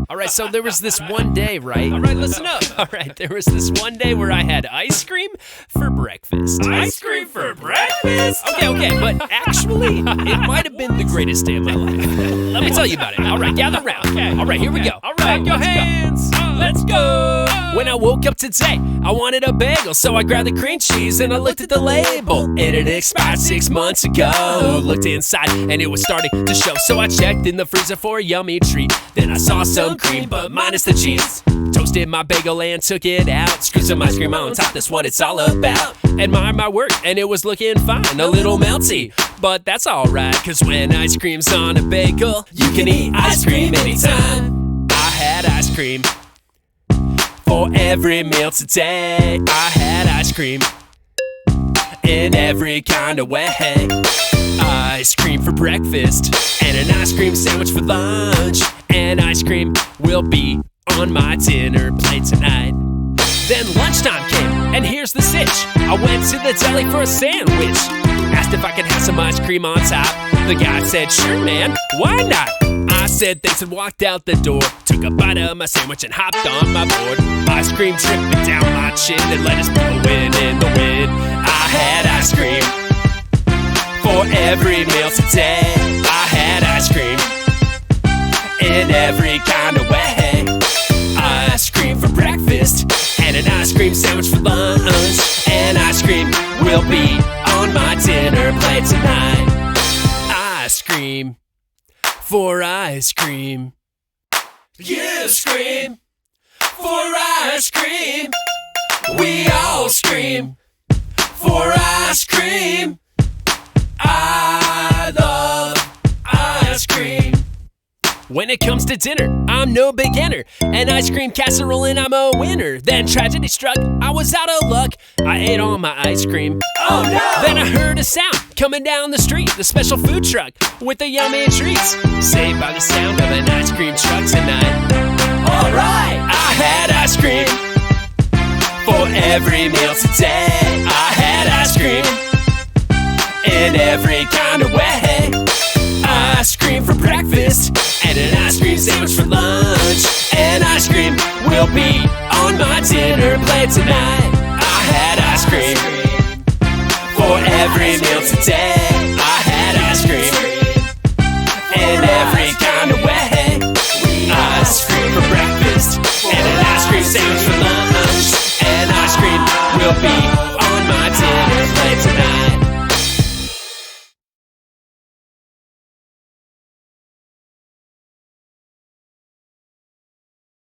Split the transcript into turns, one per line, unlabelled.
All right, so there was this one day, right? All right, listen up. All right, there was this one day where I had ice cream for breakfast.
Ice cream for breakfast?
Okay, but actually, it might have been the greatest day of my life. Let me tell you about it. All right, gather around. Okay. All right, here we go.
All right, your hands. Let's go.
When I woke up today, I wanted a bagel, so I grabbed the cream cheese and I looked at the label. It had expired 6 months ago. Looked inside and it was starting to show, so I checked in the freezer for a yummy treat. Then I saw some cream, but minus the cheese. Toasted my bagel and took it out. Screwed some ice cream on top, that's what it's all about. Admired my work and it was looking fine. A little melty, but that's alright, cause when ice cream's on a bagel, you can eat ice cream anytime. I had ice cream for every meal today. I had ice cream in every kind of way. Ice cream for breakfast and an ice cream sandwich for lunch. And ice cream will be on my dinner plate tonight. Then lunchtime came, and here's the sitch. I went to the deli for a sandwich. Asked if I could have some ice cream on top. The guy said, sure man, why not? I said thanks and walked out the door. Took a bite of my sandwich and hopped on my board. Ice cream dripping down my chin and let us blowing in the wind. I had ice cream for every meal today. I had ice cream in every kind of way. Ice cream for breakfast and an ice cream sandwich for lunch. And ice cream will be on my dinner plate tonight. Ice cream for ice cream. You scream for ice cream. We all scream for ice cream. I love ice cream. When it comes to dinner, I'm no beginner. An ice cream casserole and I'm a winner. Then tragedy struck, I was out of luck. I ate all my ice cream.
Oh no!
Then I heard a sound coming down the street. The special food truck with the yummy treats. Saved by the sound of an ice cream truck tonight. Alright! I had ice cream for every meal today. I had ice cream in every kind of way. Ice cream for breakfast and an ice cream sandwich for lunch. And ice cream will be on my dinner plate tonight. I had ice cream for every meal today.